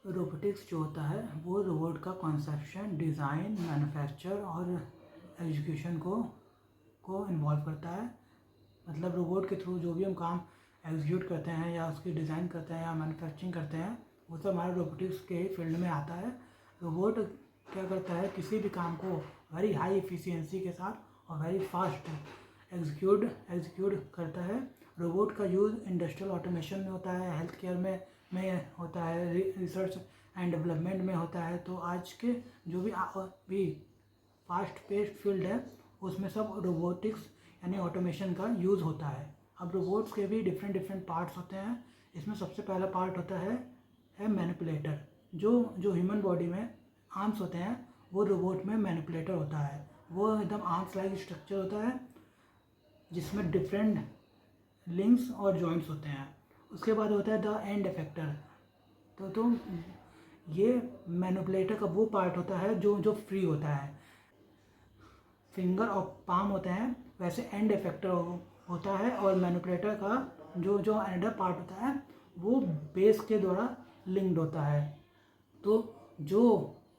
Robotics जो होता है वो रोबोट का कॉन्सेप्शन, डिज़ाइन, मैन्युफैक्चर और एग्जीक्यूशन को इन्वॉल्व करता है। मतलब रोबोट के थ्रू जो भी हम काम एग्जीक्यूट करते हैं या उसकी डिज़ाइन करते हैं या मैन्युफैक्चरिंग करते हैं वो सब हमारे रोबोटिक्स के फील्ड में आता है। रोबोट क्या करता है, किसी भी काम को वेरी हाई एफिशिएंसी के साथ और वेरी फास्ट एग्जीक्यूट करता है। रोबोट का यूज़ इंडस्ट्रियल ऑटोमेशन में होता है, हेल्थ केयर में होता है, रिसर्च एंड डेवलपमेंट में होता है। तो आज के जो भी फास्ट पेस्ड फील्ड है उसमें सब रोबोटिक्स यानी ऑटोमेशन का यूज़ होता है। अब रोबोट्स के भी डिफरेंट पार्ट्स होते हैं। इसमें सबसे पहला पार्ट होता है मैनिपुलेटर। जो ह्यूमन बॉडी में आर्म्स होते हैं वो रोबोट में मैनिपुलेटर होता है। वो एकदम आर्म्स लाइक स्ट्रक्चर होता है जिसमें डिफरेंट लिंक्स और जॉइंट्स होते हैं। उसके बाद होता है द एंड इफेक्टर। तो ये मैनिपुलेटर का वो पार्ट होता है जो फ्री होता है। फिंगर और पाम होते हैं, वैसे एंड इफेक्टर होता है। और मैनिपुलेटर का जो अनदर पार्ट होता है वो बेस के द्वारा लिंक्ड होता है। तो जो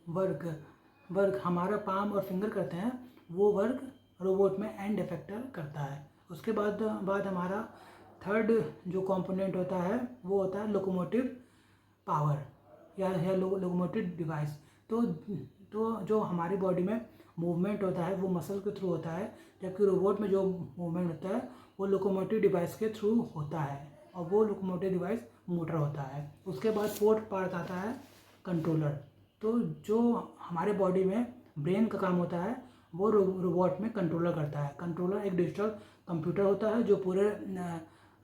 वर्क हमारा पाम और फिंगर करते हैं वो वर्क रोबोट में एंड इफेक्टर करता है। उसके बाद हमारा थर्ड जो कंपोनेंट होता है वो होता है लोकोमोटिव पावर या लोकोमोटिव डिवाइस। तो जो हमारी बॉडी में मूवमेंट होता है वो मसल के थ्रू होता है, जबकि रोबोट में जो मूवमेंट होता है वो लोकोमोटिव डिवाइस के थ्रू होता है और वो लोकोमोटिव डिवाइस मोटर होता है। उसके बाद फोर्थ पार्ट आता है कंट्रोलर। तो जो हमारे बॉडी में ब्रेन का काम होता है वो रोबोट में कंट्रोलर करता है। कंट्रोलर एक डिजिटल कंप्यूटर होता है जो पूरे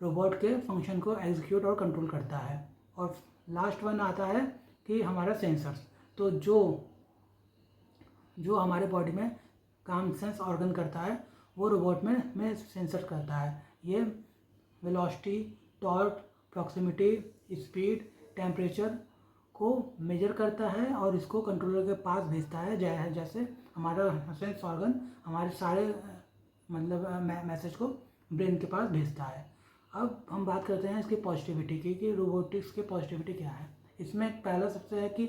रोबोट के फंक्शन को एग्जीक्यूट और कंट्रोल करता है। और लास्ट वन आता है कि हमारा सेंसर्स। तो जो हमारे बॉडी में काम सेंस ऑर्गन करता है वो रोबोट में सेंसर करता है। ये velocity, torque, proximity, speed, temperature को मेजर करता है और इसको कंट्रोलर के पास भेजता है। जैसे हमारा सेंस ऑर्गन हमारे सारे मतलब मैसेज को ब्रेन के पास भेजता है। अब हम बात करते हैं इसकी पॉजिटिविटी की कि रोबोटिक्स की पॉजिटिविटी क्या है। इसमें पहला सबसे है कि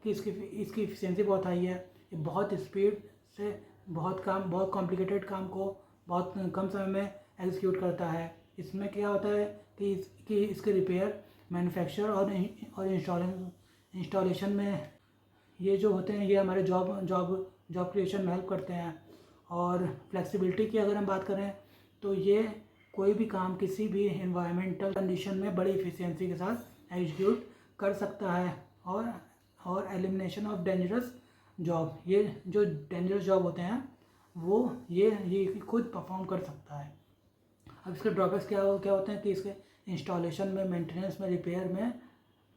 इसकी इफिशिएंसी बहुत हाई है। ये बहुत स्पीड से बहुत कॉम्प्लिकेटेड काम को बहुत कम समय में एग्जीक्यूट करता है। इसमें क्या होता है कि इसके रिपेयर, मैन्युफैक्चर और इंस्टॉलेशन में ये जो होते हैं ये हमारे जॉब क्रिएशन में हेल्प करते हैं। और फ्लेक्सिबिलिटी की अगर हम बात करें तो ये कोई भी काम किसी भी एनवायरमेंटल कंडीशन में बड़ी इफिशिएंसी के साथ एग्जीक्यूट कर सकता है। और एलिमिनेशन ऑफ डेंजरस जॉब, ये जो डेंजरस जॉब होते हैं वो ये खुद परफॉर्म कर सकता है। अब इसके ड्रॉबैक्स क्या होते हैं कि इसके इंस्टॉलेशन में, मेंटेनेंस में, रिपेयर में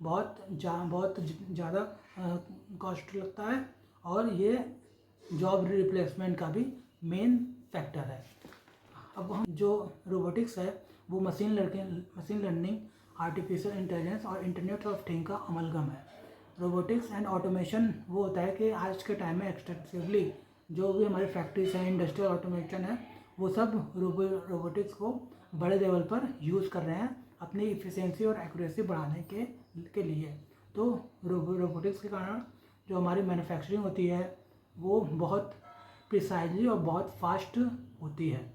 बहुत ज़्यादा कॉस्ट लगता है और ये जॉब रिप्लेसमेंट का भी मेन फैक्टर है। अब हम जो रोबोटिक्स है वो मशीन लर्निंग, आर्टिफिशियल इंटेलिजेंस और इंटरनेट ऑफ थिंग का अमलगम है। रोबोटिक्स एंड ऑटोमेशन वो होता है कि आज के टाइम में एक्सटेंसिवली जो भी हमारी फैक्ट्रीज हैं, इंडस्ट्रियल ऑटोमेशन है, वो सब रोबोटिक्स को बड़े लेवल पर यूज़ कर रहे हैं अपनी इफ़िशियंसी और एक्यूरेसी बढ़ाने के लिए। तो रोबोटिक्स के कारण जो हमारी मैन्युफैक्चरिंग होती है वो बहुत प्रिसाइजली और बहुत फास्ट होती है।